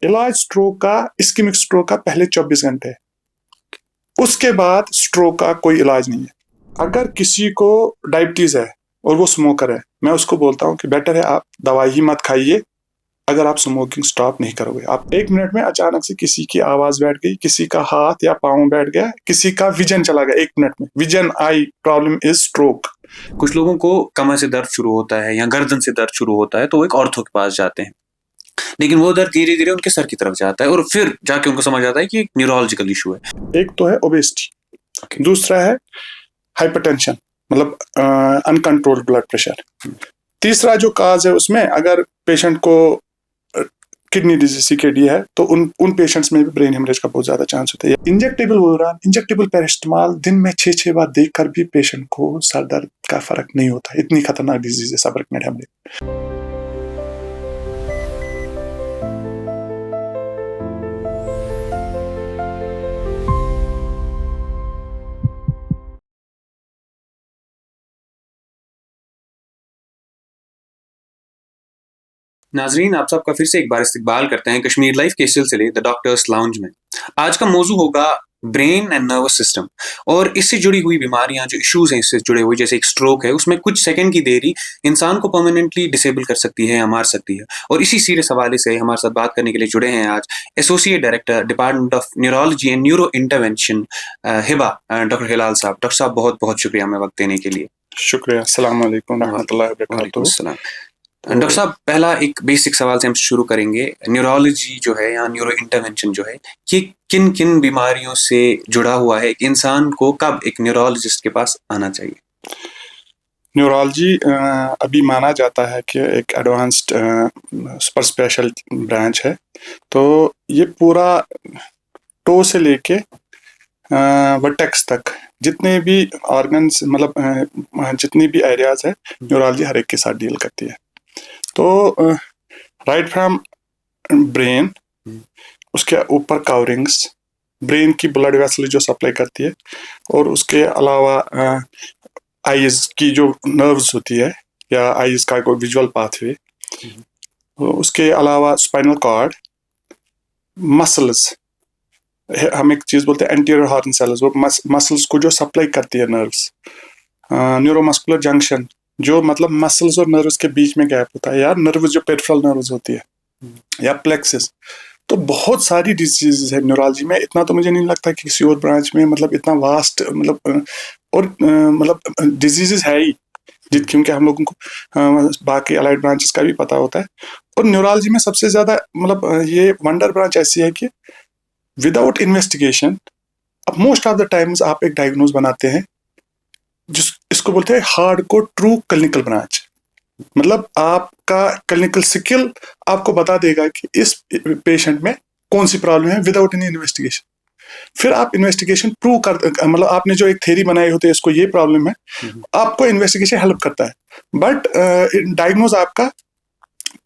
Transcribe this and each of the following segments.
इलाज स्ट्रोक का, ischaemic stroke का पहले 24 घंटे है, उसके बाद स्ट्रोक का कोई इलाज नहीं है। अगर किसी को डायबिटीज है और वो स्मोकर है, मैं उसको बोलता हूँ कि बेटर है आप दवाई ही मत खाइए अगर आप स्मोकिंग स्टॉप नहीं करोगे। आप 1 मिनट में अचानक से किसी की आवाज बैठ गई, किसी का हाथ या पाँव बैठ गया, किसी का विजन चला गया 1 मिनट में, vision I problem is stroke. कुछ लोगों को कमर से दर्द शुरू होता है या गर्दन से दर्द शुरू होता है तो वो एक ऑर्थो के पास जाते हैं, लेकिन वो दर्द धीरे धीरे उनके सर की तरफ जाता है और फिर जाके उनको समझ आता है कि एक न्यूरोलॉजिकल इशू है। एक तो है ओबेसिटी, दूसरा है हाइपरटेंशन, मतलब अनकंट्रोल्ड ब्लड प्रेशर। तीसरा जो काज है उसमें, अगर पेशेंट को किडनी डिजीज सीकेडी है तो उन पेशेंट्स में भी ब्रेन हेमरेज का बहुत ज्यादा चांस होता है। इंजेक्टेबल वोरान, इंजेक्टेबल पैरासिटामोल दिन में 6 बार देखकर भी पेशेंट को सर दर्द का फर्क नहीं होता। इतनी खतरनाक डिजीज है सबरेक्टिनोइड हेमरेज। नाजरीन, आप सबका फिर से एक बार इस्तकबाल करते हैं कश्मीर लाइफ के सिलसिले द डॉक्टर्स लाउंज में। आज का मौजू होगा ब्रेन एंड नर्वस सिस्टम और इससे जुड़ी हुई बीमारियां, जो इश्यूज हैं इससे जुड़े हुए, जैसे एक स्ट्रोक है, उसमें कुछ सेकंड की देरी इंसान को परमानेंटली डिसेबल कर सकती है या मार सकती है। और इसी सीरियस हवाले से हमारे साथ बात करने के लिए जुड़े हैं आज associate director department of neurology and neuro intervention हिबा, डॉक्टर हिलाल साहब। डॉक्टर साहब, बहुत बहुत शुक्रिया हमें वक्त देने के लिए। शुक्रिया। अस्सलाम वालेकुम रहमतुल्लाहि व बरकातहू। डॉक्टर साहब, पहला एक बेसिक सवाल से हम शुरू करेंगे। न्यूरोलॉजी जो है या न्यूरो इंटरवेंशन जो है, ये किन किन बीमारियों से जुड़ा हुआ है? एक इंसान को कब एक न्यूरोलॉजिस्ट के पास आना चाहिए? न्यूरोलॉजी अभी माना जाता है कि एक एडवांस्ड सुपर स्पेशल ब्रांच है। तो ये पूरा टो से लेके वर्टेक्स तक जितने भी ऑर्गन्स, मतलब जितनी भी एरियाज है, न्यूरोलॉजी हर एक के साथ डील करती है। तो राइट फ्रॉम ब्रेन, उसके ऊपर कवरिंग्स, ब्रेन की ब्लड वेसल जो सप्लाई करती है, और उसके अलावा आईज की जो नर्व्स होती है या आईज का कोई विजुअल पाथवे, उसके अलावा स्पाइनल कॉर्ड, मसल्स, हम एक चीज बोलते हैं एंटीरियर हॉर्न सेल्स, वो मसल्स को जो सप्लाई करती है नर्व्स, न्यूरोमस्कुलर जंक्शन, जो मतलब मसल्स और नर्व्स के बीच में गैप होता है, या नर्व्स जो पेरिफेरल नर्व्स होती है, या प्लेक्सिस। तो बहुत सारी डिजीजेस है न्यूरोलॉजी में। इतना तो मुझे नहीं लगता कि किसी और ब्रांच में मतलब इतना वास्ट मतलब डिजीजेस है ही, क्योंकि हम लोगों को बाकी अलाइड ब्रांचेस का भी पता होता है। और न्यूरोलॉजी में सबसे ज्यादा मतलब ये वंडर ब्रांच ऐसी है कि विदाउट इन्वेस्टिगेशन अब मोस्ट ऑफ द टाइम्स आप एक डायग्नोज बनाते हैं, इसको बोलते हैं हार्ड को ट्रू क्लिनिकल ब्रांच। मतलब आपका क्लिनिकल स्किल आपको बता देगा कि इस पेशेंट में कौन सी प्रॉब्लम है विदाउट एनी इन्वेस्टिगेशन। फिर आप इन्वेस्टिगेशन प्रूव कर, मतलब आपने जो एक थ्योरी बनाई होती है इसको ये प्रॉब्लम है, आपको इन्वेस्टिगेशन हेल्प करता है। बट डायग्नोज आपका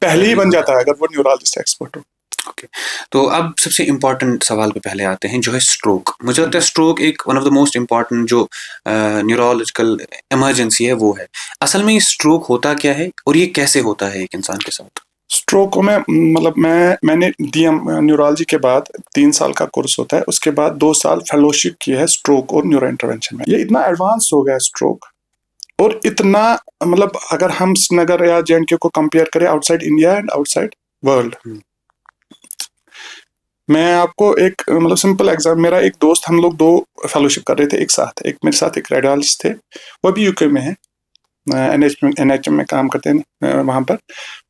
पहले ही बन जाता है अगर वो न्यूरोलॉजिस्ट एक्सपर्ट हो। ओके, तो अब सबसे इम्पोर्टेंट सवाल पे पहले आते हैं, जो है स्ट्रोक। मुझे लगता है स्ट्रोक एक one of the most important जो न्यूरोलॉजिकल इमरजेंसी है वो है। असल में ये स्ट्रोक होता क्या है और ये कैसे होता है एक इंसान के साथ? स्ट्रोक में मतलब मैंने डीएम न्यूरोलॉजी के बाद 3 साल का कोर्स होता है, उसके बाद 2 साल फेलोशिप की है स्ट्रोक और न्यूरो इंटरवेंशन में। ये इतना एडवांस हो गया स्ट्रोक, और इतना मतलब अगर हम श्रीनगर या जेएंडके को कंपेयर करें outside India and outside world, मैं आपको एक मतलब सिंपल एग्जाम, मेरा एक दोस्त, हम लोग 2 फेलोशिप कर रहे थे एक साथ। एक मेरे साथ एक रेडियोलॉजिस्ट थे, वो भी यूके में है, एनएचएम में काम करते हैं वहां पर।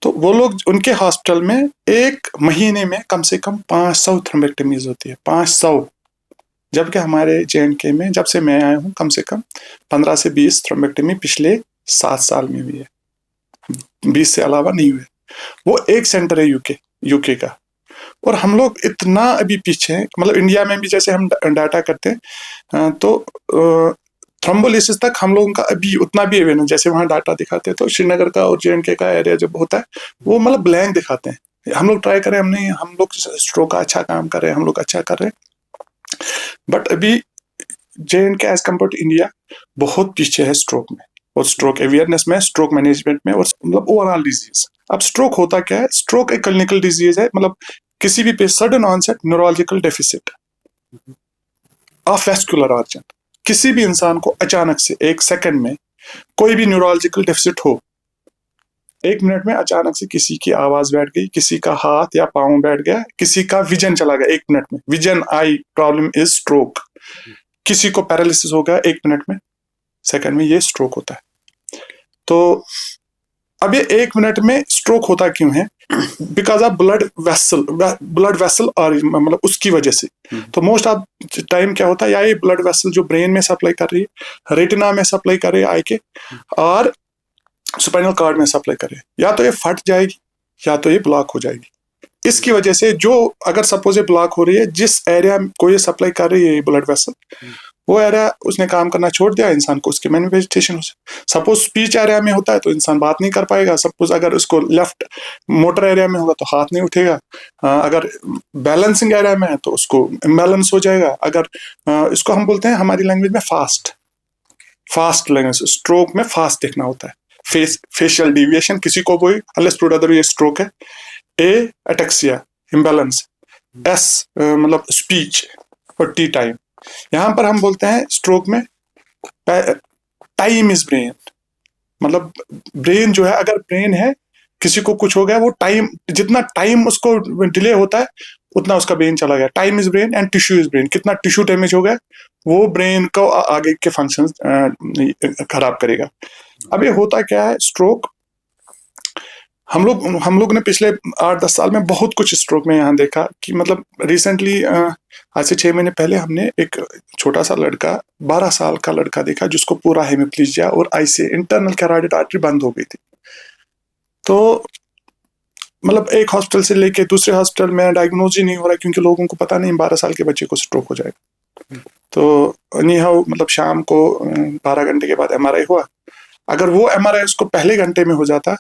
तो वो लोग, उनके हॉस्पिटल में एक महीने में कम से कम 500 थ्रोम्बेक्टमीज होती है, 500। जबकि हमारे जेएंडके में जब से मैं आया हूँ कम से कम 15 से 20 थ्रोम्बेक्टमी पिछले 7 साल में हुई है, 20 से अलावा नहीं हुए। वो एक सेंटर है यूके का, और हम लोग इतना अभी पीछे हैं। मतलब इंडिया में भी जैसे हम डाटा करते हैं तो थ्रोम्बोलिसिस तक हम लोगों का अभी उतना भी अवेयरनेस, जैसे वहाँ डाटा दिखाते हैं तो श्रीनगर का और जेएंडके का एरिया जब होता है वो मतलब ब्लैंक दिखाते हैं। हम लोग ट्राई करें, हम लोग स्ट्रोक का अच्छा काम कर रहे हैं, हम लोग अच्छा कर रहे हैं, बट अभी J and K as compare to India बहुत पीछे है स्ट्रोक में, और स्ट्रोक अवेयरनेस में, स्ट्रोक मैनेजमेंट में, और मतलब ओवरऑल डिजीज। अब स्ट्रोक होता क्या है? स्ट्रोक एक क्लिनिकल डिजीज है, मतलब किसी भी sudden onset neurological deficit of vascular organ, किसी भी इंसान को अचानक से 1 सेकंड में कोई भी न्यूरोलॉजिकल डेफिसिट हो, 1 मिनट में अचानक से किसी की आवाज बैठ गई, किसी का हाथ या पाँव बैठ गया, किसी का विजन चला गया 1 मिनट में, vision I problem is stroke, किसी को पैरालिसिस हो गया 1 मिनट में, सेकंड में, ये स्ट्रोक होता है। तो अब ये 1 मिनट में स्ट्रोक होता क्यों है? बिकॉज ऑफ ब्लड वेसल और मतलब उसकी वजह से। तो मोस्ट ऑफ टाइम क्या होता है, या ये ब्लड वेसल जो ब्रेन में सप्लाई कर रही है, रेटिना में सप्लाई कर रही है आई के, और स्पाइनल कॉर्ड में सप्लाई कर रही है, या तो ये फट जाएगी या तो ये ब्लॉक हो जाएगी। इसकी वजह से जो अगर सपोज ये ब्लॉक हो रही है, जिस एरिया को ये सप्लाई कर रही है ब्लड वेसल, वो एरिया उसने काम करना छोड़ दिया, इंसान को उसकी मैनिफेस्टेशन हो। सपोज स्पीच एरिया में होता है तो इंसान बात नहीं कर पाएगा। सपोज अगर उसको लेफ्ट मोटर एरिया में होगा तो हाथ नहीं उठेगा। अगर बैलेंसिंग एरिया में है तो उसको इम्बैलेंस हो जाएगा। अगर इसको हम बोलते हैं हमारी लैंग्वेज में फास्ट लैंग्वेज, स्ट्रोक में फास्ट देखना होता है। फेशियल डिविएशन किसी को कोई अंडरस्टूड अदर ये स्ट्रोक है। ए एटेक्सिया इम्बैलेंस, एस मतलब स्पीच, और टी टाइम। यहां पर हम बोलते हैं स्ट्रोक में टाइम इज ब्रेन, मतलब ब्रेन जो है, अगर ब्रेन है किसी को कुछ हो गया, वो टाइम, जितना टाइम उसको डिले होता है उतना उसका ब्रेन चला गया। Time is brain and tissue is brain, कितना टिश्यू डैमेज हो गया वो ब्रेन को आगे के फंक्शन खराब करेगा। अब ये होता क्या है स्ट्रोक, हम लोग ने पिछले 8-10 साल में बहुत कुछ स्ट्रोक में यहाँ देखा कि मतलब रिसेंटली आज से 6 महीने पहले हमने एक छोटा सा लड़का, 12 साल का लड़का देखा जिसको पूरा हेमिप्लीजिया और आई से इंटरनल कैरोटिड आर्टरी बंद हो गई थी। तो मतलब एक हॉस्पिटल से लेके दूसरे हॉस्पिटल में डायग्नोज ही नहीं हो रहा, क्योंकि लोगों को पता नहीं 12 साल के बच्चे को स्ट्रोक हो जाएगा। तो नहीं मतलब शाम को 12 घंटे के बाद एमआरआई हुआ। अगर वो एमआरआई उसको पहले घंटे में हो जाता,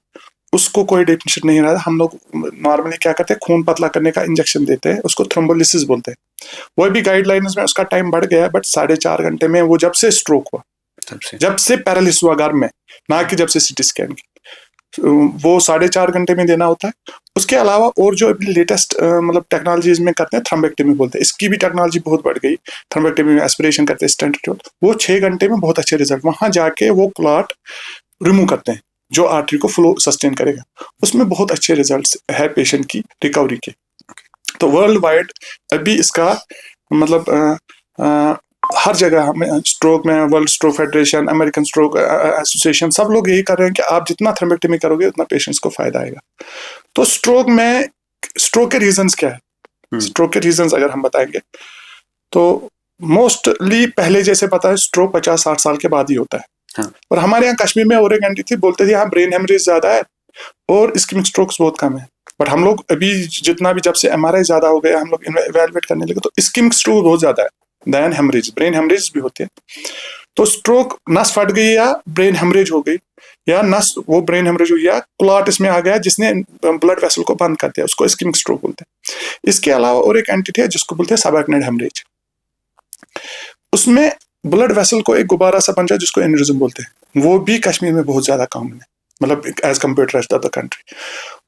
उसको कोई डेफिनेशन नहीं रहा। हम लोग नॉर्मली क्या करते हैं, खून पतला करने का इंजेक्शन देते हैं, उसको थ्रोम्बोलिसिस बोलते हैं। वो भी गाइडलाइंस में उसका टाइम बढ़ गया, बट 4.5 घंटे में वो जब से स्ट्रोक हुआ, जब से पैरालिसिस हुआ घर में, ना कि जब से सीटी स्कैन की, वो 4.5 घंटे में देना होता है। उसके अलावा और जो अभी लेटेस्ट मतलब टेक्नोलॉजीज में करते हैं, थ्रोम्बेक्टमी बोलते हैं, इसकी भी टेक्नोलॉजी बहुत बढ़ गई। थ्रोम्बेक्टमी में एस्पिरेशन करते हैं स्टेंट, वो 6 घंटे में बहुत अच्छे रिजल्ट, वहां जाके वो क्लॉट रिमूव करते हैं जो आर्टरी को फ्लो सस्टेन करेगा। उसमें बहुत अच्छे रिजल्ट्स है पेशेंट की रिकवरी के। तो वर्ल्ड वाइड अभी इसका मतलब हर जगह हमें स्ट्रोक में, world stroke federation, American stroke association, सब लोग यही कर रहे हैं कि आप जितना थ्रोम्बेक्टमी करोगे उतना पेशेंट्स को फायदा आएगा। तो स्ट्रोक के रीजंस क्या है? स्ट्रोक के रीजंस अगर हम बताएंगे तो मोस्टली पहले जैसे पता है स्ट्रोक 50-60 साल के बाद ही होता है। हाँ। और हमारे यहाँ कश्मीर में और एक एंटी थी, बोलते थे यहाँ ब्रेन हेमरेज ज्यादा है और इस्केमिक स्ट्रोक्स बहुत कम है। बट हम लोग अभी जितना भी, जब से एमआरआई ज्यादा हो गया, हम लोग इवैल्यूएट करने लगे तो इस्केमिक स्ट्रोक बहुत ज्यादा है देन हेमरेज। ब्रेन हेमरेज भी होते हैं। तो स्ट्रोक नस फट गई या ब्रेन हेमरेज हो गई, या नस वो ब्रेन हेमरेज हो गया, क्लॉट इसमें आ गया जिसने ब्लड वेसल को बंद कर दिया, उसको इस्केमिक स्ट्रोक बोलते हैं। इसके अलावा और एक एंटिटी है जिसको बोलते हैं सबएक्टिव हेमरेज। उसमें ब्लड वेसल को एक गुब्बारा सा बन जाए जिसको एन्यूरिज्म बोलते हैं, वो भी कश्मीर में बहुत ज्यादा कॉमन है, मतलब as compare to rest of the country.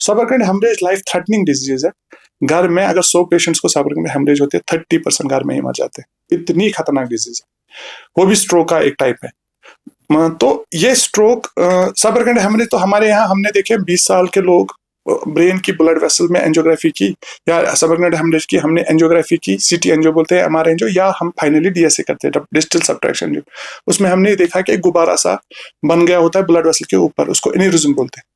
Subactive haemorrhage life threatening disease है। घर में अगर 100 पेशेंट्स को सबएक्टिव हेमरेज होते हैं, 30% घर में ही मर जाते हैं। इतनी खतरनाक डिजीज है, वो भी स्ट्रोक का एक टाइप है। तो ये स्ट्रोक सबएक्टिव हेमरेज तो हमारे यहाँ हमने देखे 20 साल के लोग ब्रेन की ब्लड वेसल में एंजियोग्राफी की, या सबएक्टिव हेमरेज की हमने एंजियोग्राफी की, सीटी एंजियो बोलते हैं, एमआरआई एंजियो, या हम फाइनली डीएसए करते हैं, डिस्टल सबट्रैक्शन एंजियो। उसमें हमने देखा कि एक गुब्बारा सा बन गया होता है ब्लड वेसल के ऊपर, उसको एन्यूरिज्म बोलते हैं।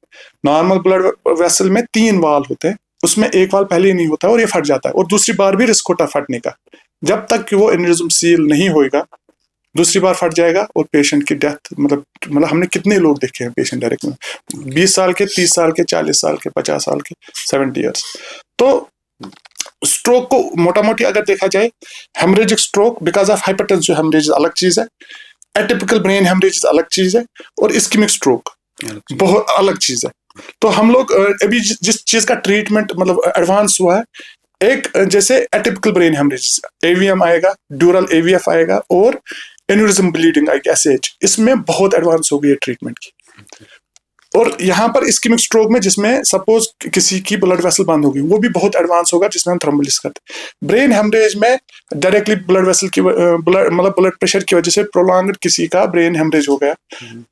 नॉर्मल ब्लड वेसल में 3 वाल होते हैं, उसमें एक वाल पहले ही नहीं होता और ये फट जाता है, और दूसरी बार भी रिस्क होता फटने का। जब तक कि वो एन्यूरिज्म सील नहीं होएगा, दूसरी बार फट जाएगा और पेशेंट की डेथ, मतलब हमने कितने लोग देखे हैं पेशेंट डायरेक्ट में, 20 साल के, 30 साल के, 40 साल के, 50 साल के, 70 ईयर्स। तो स्ट्रोक को मोटा मोटी अगर देखा जाए, haemorrhagic stroke because of hypertensive haemorrhage अलग चीज है, एटिपिकल ब्रेन हेमरेज अलग चीज है, और इस्केमिक स्ट्रोक बहुत अलग चीज है। तो हम लोग अभी जिस चीज का ट्रीटमेंट मतलब एडवांस हुआ है, एक जैसे एटिपिकल ब्रेन हेमरेज, एवीएम आएगा, ड्यूरल एवीएफ आएगा, और एन्यूरिज्म ब्लीडिंग आएगी, एसएच, इसमें बहुत एडवांस हो गई है ट्रीटमेंट की। और यहाँ पर इस्केमिक स्ट्रोक में जिसमें सपोज किसी की ब्लड वेसल बंद हो गई, वो भी बहुत एडवांस होगा जिसमें हम थ्रोम्बोलिसिस करते हैं। ब्रेन हेमरेज में डायरेक्टली ब्लड वेसल की ब्लड प्रेशर की वजह से प्रोलॉन्ग्ड किसी का ब्रेन हेमरेज हो गया,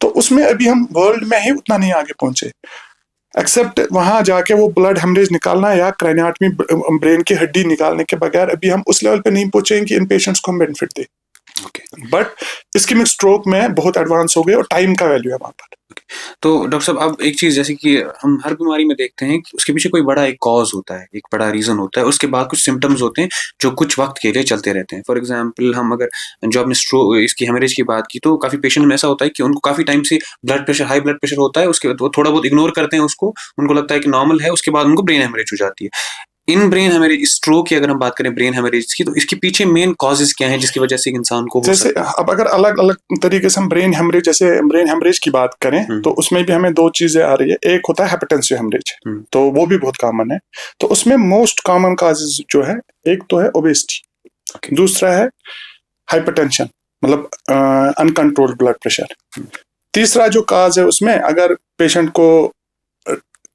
तो उसमें अभी हम वर्ल्ड में ही उतना नहीं आगे पहुंचे, एक्सेप्ट वहां जाके वो ब्लड हेमरेज निकालना या क्राइनियोटमी ब्रेन की हड्डी निकालने के बगैर अभी हम उस लेवल पे नहीं पहुंचे कि इन पेशेंट्स को हम बेनिफिट दें। बट इस्केमिक स्ट्रोक में बहुत एडवांस हो गए और टाइम का वैल्यू है वहां पर। तो डॉक्टर साहब, अब एक चीज जैसे कि हम हर बीमारी में देखते हैं कि उसके पीछे कोई बड़ा एक कॉज होता है, एक बड़ा रीजन होता है, उसके बाद कुछ सिम्टम्स होते हैं जो कुछ वक्त के लिए चलते रहते हैं। फॉर एग्जांपल, हम अगर जो आपने स्ट्रोक इसकी हेमरेज की बात की, तो काफी पेशेंट में ऐसा होता है कि उनको काफी टाइम से हाई ब्लड प्रेशर होता है, उसके बाद वो थोड़ा बहुत इग्नोर करते हैं उसको, उनको लगता है कि नॉर्मल है, उसके बाद उनको ब्रेन हेमरेज हो जाती है। इन ब्रेन हेमरेज, स्ट्रोक की अगर हम बात करें ब्रेन हेमरेज की, तो इसके पीछे मेन कॉजेज क्या हैं जिसकी वजह से एक इंसान को हो जैसे सकता है? अब अगर अलग अलग तरीके से हम ब्रेन हेमरेज, जैसे ब्रेन हेमरेज की बात करें तो उसमें भी हमें दो चीजें आ रही है। एक होता है हाइपरटेंसिव हेमरेज, तो वो भी बहुत कॉमन है। तो उसमें मोस्ट कॉमन काजेज जो है, एक तो है ओबेसिटी, दूसरा है हाइपरटेंशन मतलब अनकंट्रोल्ड ब्लड प्रेशर, तीसरा जो काज है उसमें अगर पेशेंट को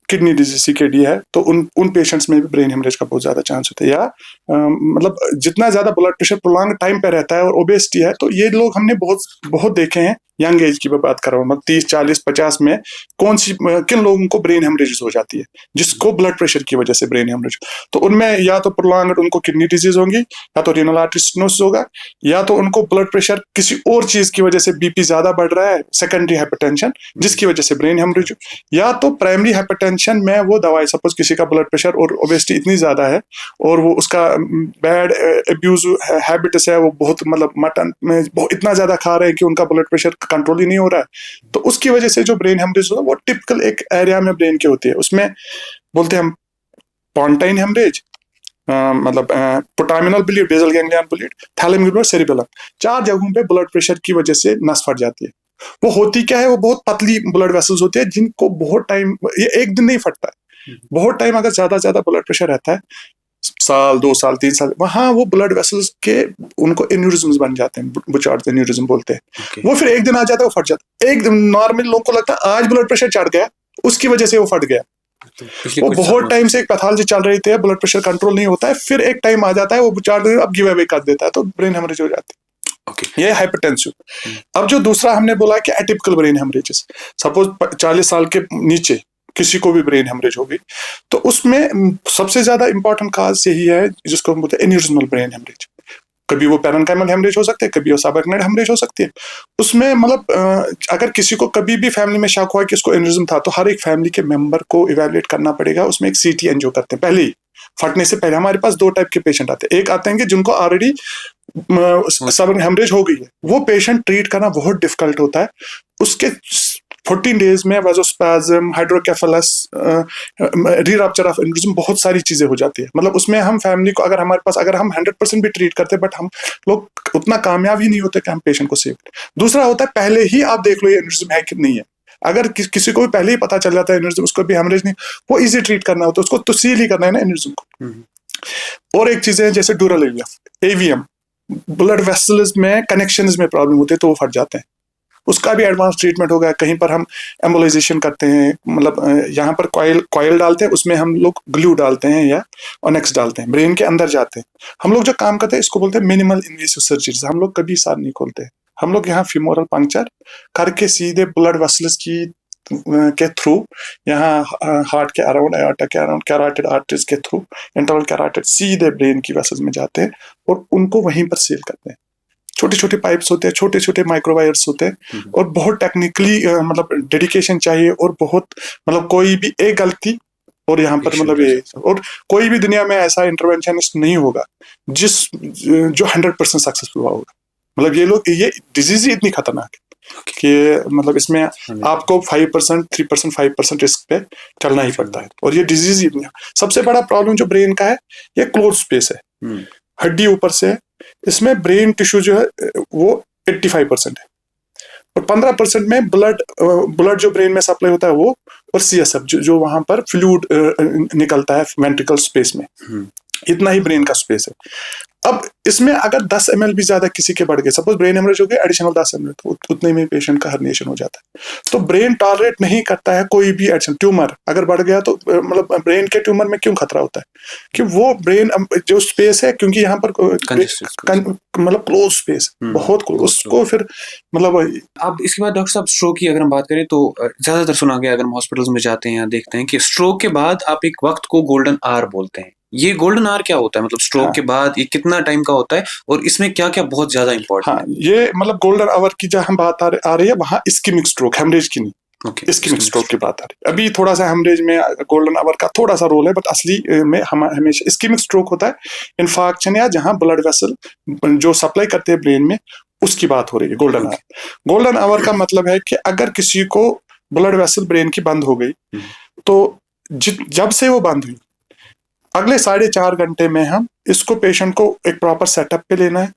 किडनी डिजीज सीकेडी है तो उन पेशेंट्स में भी ब्रेन हेमरेज का बहुत ज्यादा चांस होता है। या मतलब जितना ज्यादा ब्लड प्रेशर प्रोलॉन्ग टाइम पे रहता है और ओबेसिटी है, तो ये लोग हमने बहुत देखे हैं। यंग एज की मैं बात कर रहा हूँ, मतलब 30, 40, 50 में किन लोगों को ब्रेन हेमरेज हो जाती है, जिसको ब्लड प्रेशर की वजह से ब्रेन हेमरेज। तो उनमें या तो प्रोलॉन्ग उनको किडनी डिजीज होगी, या तो रीनल आर्टरी स्टेनोसिस होगा, या तो उनको ब्लड प्रेशर किसी और चीज की वजह से बीपी ज्यादा बढ़ रहा है, सेकेंडरी हाइपरटेंशन, जिसकी वजह से ब्रेन हेमरेज, या तो प्राइमरी हाइपरटेंशन में वो दवाई, सपोज किसी का ब्लड प्रेशर और ओबेसिटी इतनी ज्यादा है और वो उसका बैड एब्यूज हैबिट्स है, वो बहुत मतलब मटन में इतना ज्यादा खा रहे हैं कि उनका ब्लड प्रेशर कंट्रोल ही नहीं हो रहा है, तो उसकी वजह से जो ब्रेन हेमरेज होता है वो टिपिकल एक एरिया में ब्रेन के होती है। उसमें बोलते हैं हम पॉन्टाइन हेमरेज, मतलब putaminal bleed, basal ganglion bleed, thalamic bleed, cerebellum, 4 जगहों पे ब्लड प्रेशर की वजह से नस फट जाती है। वो होती क्या है, वो बहुत पतली ब्लड वेसल्स होती है जिनको बहुत टाइम, ये एक दिन नहीं फटता है, बहुत टाइम अगर ज्यादा ब्लड प्रेशर रहता है, साल, 2 साल, 3 साल, वहां वो ब्लड वेसल्स के उनको एन्यूरिज्म्स बन जाते हैं, बुचार्ड एन्यूरिज्म बोलते हैं। वो फिर एक दिन आ जाता है, वो फट जाता है। एक नॉर्मल लोगों को लगता है आज ब्लड प्रेशर चढ़ गया, उसकी वजह से वो फट गया। वो बहुत टाइम से एक पैथोलॉजी चल रही थी, ब्लड प्रेशर कंट्रोल नहीं होता है, फिर एक टाइम आ जाता है वो बुचार्ड अब गिव अवे कर देता है, तो ब्रेन हेमरेज हो जाती है। ये हाइपरटेंसिव। अब जो दूसरा हमने बोला कि एटिपिकल ब्रेन हेमरेजेस, सपोज 40 साल के नीचे किसी को भी ब्रेन हेमरेज होगी, तो उसमें सबसे ज्यादा इंपॉर्टेंट काज यही है जिसको हम बोलते हैं एन्यूरिज्मल ब्रेन हेमरेज। कभी वो पैरेन्काइमल हेमरेज हो सकते हैं, कभी वो सबएक्नाइड हेमरेज हो सकती है। उसमें मतलब अगर किसी को कभी भी फैमिली में शक हुआ कि इसको एन्यूरिज्म था, तो हर एक फैमिली के मेंबर को इवैल्यूएट करना पड़ेगा। उसमें एक सीटी एंजियो करते हैं पहले ही, फटने से पहले। हमारे पास 2 टाइप के पेशेंट आते हैं। एक आते हैं कि जिनको ऑलरेडी सब हेमरेज हो गई है, वो पेशेंट ट्रीट करना बहुत डिफिकल्ट होता है। उसके 14 डेज में वाजोस्पाज्म, हाइड्रोकेफेलस, रीरप्चर ऑफ एन्यूरिज्म, बहुत सारी चीजें हो जाती है। मतलब उसमें हम फैमिली को अगर हमारे पास, अगर हम 100% भी ट्रीट करते, बट हम लोग उतना कामयाब ही नहीं होते कि हम पेशेंट को सेव करें। दूसरा होता है पहले ही आप देख लो ये एन्यूरिज्म है कि नहीं है। अगर किसी को भी पहले ही पता चल जाता है एन्यूरिज्म, उसको भी हेमरेज नहीं, वो इजी ट्रीट करना होता है, उसको तो सील ही करना है ना एन्यूरिज्म को। और एक चीज है जैसे ड्यूरल एवीएम, ब्लड वेसल्स में कनेक्शंस में प्रॉब्लम होती है तो वो फट जाते हैं, उसका भी एडवांस ट्रीटमेंट होगा। कहीं पर हम एम्बोलाइजेशन करते हैं, मतलब यहाँ पर कॉइल डालते हैं, उसमें हम लोग ग्लू डालते हैं या ओनेक्स डालते हैं, ब्रेन के अंदर जाते हैं। हम लोग जो काम करते हैं इसको बोलते हैं मिनिमल इन्वेसिव सर्जरीज। हम लोग कभी सार नहीं खोलते, हम लोग यहाँ फीमोरल पंक्चर करके सीधे ब्लड वेसल्स की के थ्रू, यहाँ हार्ट के अराउंड, आर्टा के अराउंड, कैरोटिड आर्टरीज के थ्रू, इंटरनल कैरोटिड सीधे ब्रेन की वेसल्स में जाते हैं और उनको वहीं पर सील करते हैं। छोटे छोटे पाइप्स होते हैं, छोटे छोटे माइक्रोवायर्स होते हैं, और बहुत टेक्निकली मतलब डेडिकेशन चाहिए, और बहुत मतलब कोई भी एक गलती और यहाँ पर मतलब ये, और कोई भी दुनिया में ऐसा इंटरवेंशनिस्ट नहीं होगा जो 100% सक्सेसफुल होगा। मतलब ये लोग, ये डिजीज ही इतनी खतरनाक है कि मतलब इसमें आपको 5%, 3%, 5% रिस्क पे चलना ही पड़ता है, और ये डिजीज ही इतनी। सबसे बड़ा प्रॉब्लम जो ब्रेन का है, ये क्लोज स्पेस है, हड्डी ऊपर से है, इसमें ब्रेन टिश्यू जो है वो 85% है, और 15% में ब्लड जो ब्रेन में सप्लाई होता है वो, और सीएसएफ जो वहां पर फ्लूइड निकलता है वेंट्रिकल स्पेस में, इतना ही ब्रेन का स्पेस है। अब इसमें अगर 10 ml भी ज्यादा किसी के बढ़ गए, सपोज ब्रेन हेमरेज हो गया, एडिशनल 10 ml, तो उतने में पेशेंट का हर्निएशन हो जाता है। तो ब्रेन टॉलरेट नहीं करता है कोई भी एडिशन। ट्यूमर अगर बढ़ गया तो मतलब ब्रेन के ट्यूमर में क्यों खतरा होता है कि वो ब्रेन जो स्पेस है, क्योंकि यहाँ पर मतलब क्लोज स्पेस, बहुत क्लोज, उसको फिर मतलब। अब इसके बाद डॉक्टर साहब स्ट्रोक की अगर हम बात करें तो ज्यादातर सुना गया, अगर हम हॉस्पिटल्स में जाते हैं या देखते हैं कि स्ट्रोक के बाद आप एक वक्त को गोल्डन आवर बोलते हैं। ये गोल्डन आवर क्या होता है, मतलब स्ट्रोक के बाद ये कितना टाइम का होता है और इसमें क्या क्या बहुत ज्यादा इंपॉर्टेंट है? ये मतलब गोल्डन आवर की जहां हम बात आ रही है, वहां इस्केमिक स्ट्रोक, हेमरेज की नहीं, इस्केमिक स्ट्रोक की बात आ रही है। अभी थोड़ा सा हेमरेज में गोल्डन आवर का थोड़ा सा रोल है, बट असली में हमेशा इस्केमिक स्ट्रोक होता है इन्फार्क्शन, या जहां ब्लड वेसल जो सप्लाई करते हैं ब्रेन में, उसकी बात हो रही है गोल्डन आवर। गोल्डन आवर का मतलब है कि अगर किसी को ब्लड वेसल ब्रेन की बंद हो गई, तो जब से वो बंद हुई, अगले 4.5 घंटे में हम इसको पेशेंट को एक प्रॉपर सेटअप पे लेना है।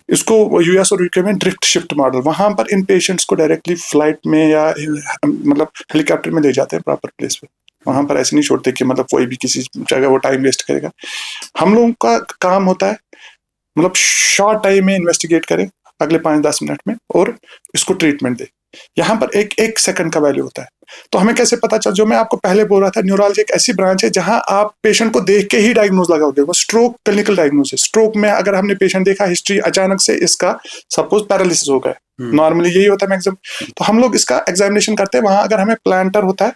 इसको यूएस और यूके में ड्रिफ्ट शिफ्ट मॉडल, वहां पर इन पेशेंट्स को डायरेक्टली फ्लाइट में या मतलब हेलीकॉप्टर में ले जाते हैं प्रॉपर प्लेस पे। वहां पर ऐसे नहीं छोड़ते कि मतलब कोई भी किसी जगह वो टाइम वेस्ट करेगा। हम लोगों का काम होता है मतलब शॉर्ट टाइम में इन्वेस्टिगेट करें अगले 5-10 मिनट में, और इसको ट्रीटमेंट दे। यहाँ पर एक सेकंड का वैल्यू होता है। तो हमें कैसे पता चल, जो मैं आपको पहले बोल रहा था, न्यूरोलॉजी एक ऐसी ब्रांच है जहां आप पेशेंट को देख के ही डायग्नोज लगाओगे। वो स्ट्रोक क्लिनिकल डायग्नोसिस। स्ट्रोक में अगर हमने पेशेंट देखा, हिस्ट्री अचानक से इसका सपोज पैरालिसिस हो गया, नॉर्मली यही होता है मैक्सिमम, तो हम लोग इसका एग्जामिनेशन करते हैं। वहां अगर हमें प्लांटर होता है,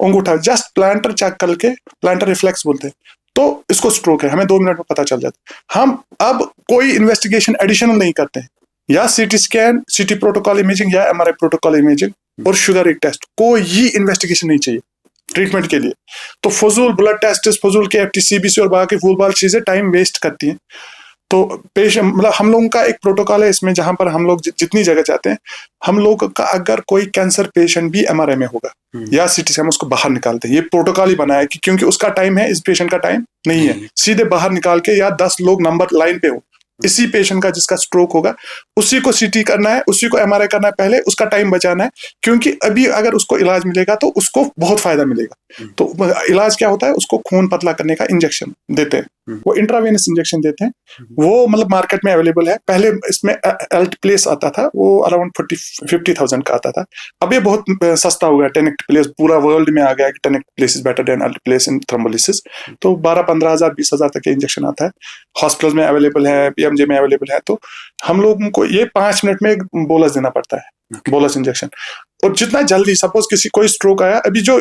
अंगूठा, जस्ट प्लांटर चेक करके, प्लांटर रिफ्लेक्स बोलते हैं, तो इसको स्ट्रोक है, हमें 2 मिनट में पता चल जाता है। हम अब कोई इन्वेस्टिगेशन एडिशनल नहीं करते हैं, या सीटी स्कैन, सीटी प्रोटोकॉल इमेजिंग या एमआरआई प्रोटोकॉल इमेजिंग और शुगर एक टेस्ट, कोई ही इन्वेस्टिगेशन नहीं चाहिए ट्रीटमेंट के लिए। तो फजूल ब्लड टेस्ट, फजूल के एफटीसीबीसी और बाकी फूलबाल चीजें टाइम वेस्ट करती हैं। तो पेशेंट मतलब हम लोगों का एक प्रोटोकॉल है इसमें, जहां पर हम लोग जितनी जगह जाते हैं, हम लोग का अगर कोई कैंसर पेशेंट भी एमआरआई में होगा या सीटी से, हम उसको बाहर निकालते हैं। ये प्रोटोकॉल ही बनाया है कि क्योंकि उसका टाइम है, इस पेशेंट का टाइम नहीं है, सीधे बाहर निकाल के, या 10 लोग नंबर लाइन पे हो, इसी पेशेंट का जिसका स्ट्रोक होगा उसी को सीटी करना है, उसी को एमआरआई करना है पहले, उसका टाइम बचाना है। क्योंकि अभी अगर उसको इलाज मिलेगा तो उसको बहुत फायदा मिलेगा। तो इलाज क्या होता है, उसको खून पतला करने का इंजेक्शन देते हैं, वो इंट्रावेनस इंजेक्शन देते हैं। वो मतलब मार्केट में अवेलेबल है। पहले इसमें एल्टप्लेस आता था, वो अराउंड 50,000 का आता था। अब ये बहुत सस्ता हो गया, टेनेक्टप्लेस पूरा वर्ल्ड में आ गया कि tenecteplase is better than alteplase in thrombolysis. तो 12-15 हजार 20,000 तक के इंजेक्शन आता है, हॉस्पिटल में अवेलेबल है, पीएमजे में अवेलेबल है। तो हम लोगों को ये 5 मिनट में एक बोलस देना पड़ता है, बोलस इंजेक्शन। और जितना जल्दी, सपोज किसी कोई स्ट्रोक आया, अभी जो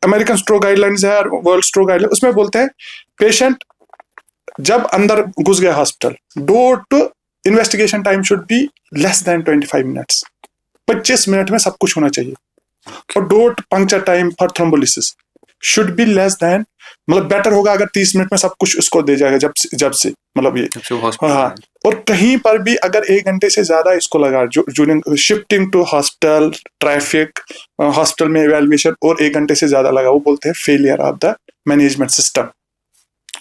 अमेरिकन स्ट्रोक गाइडलाइंस है और वर्ल्ड स्ट्रोक गाइडलाइन, उसमें बोलते हैं पेशेंट जब अंदर घुस गया hospital, door to investigation time should be less than 25 minutes. 25 minute में सब कुछ होना चाहिए। और door to puncture time for thrombolysis should be less than, मतलब बेटर होगा अगर 30 मिनट में सब कुछ उसको दे जाएगा, जब से मतलब ये। हाँ, और कहीं पर भी अगर 1 घंटे से ज्यादा इसको लगा, जो shifting to hospital, traffic, hospital में इवैल्यूएशन, और 1 घंटे से ज्यादा लगा, वो बोलते हैं failure of the management system.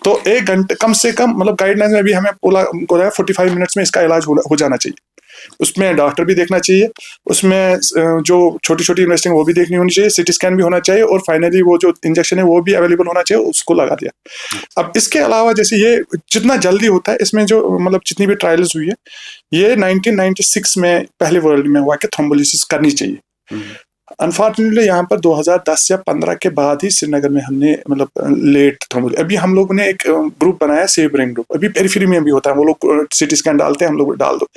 तो 1 घंटे कम से कम, मतलब गाइडलाइन में भी हमें बोला 45 मिनट्स में इसका इलाज हो जाना चाहिए। उसमें डॉक्टर भी देखना चाहिए, उसमें जो छोटी छोटी इन्वेस्टिंग वो भी देखनी होनी चाहिए, सीटी स्कैन भी होना चाहिए, और फाइनली वो जो इंजेक्शन है वो भी अवेलेबल होना चाहिए, उसको लगा दिया। अब इसके अलावा जैसे ये जितना जल्दी होता है, इसमें जो मतलब जितनी भी ट्रायल्स हुई है, ये 1996 में पहले वर्ल्ड में हुआ कि थ्रोम्बोलिसिस करनी चाहिए। अनफॉर्चुनेटली यहाँ पर 2010 या 15 के बाद ही श्रीनगर में हमने मतलब लेट थ्रोम्बोलिसिस। अभी हम लोगों ने एक ग्रुप बनाया, सेव ब्रेन ग्रुप, अभी पेरिफेरी में भी होता है, वो लोग सीटी स्कैन डालते हैं, हम लोग डाल दो।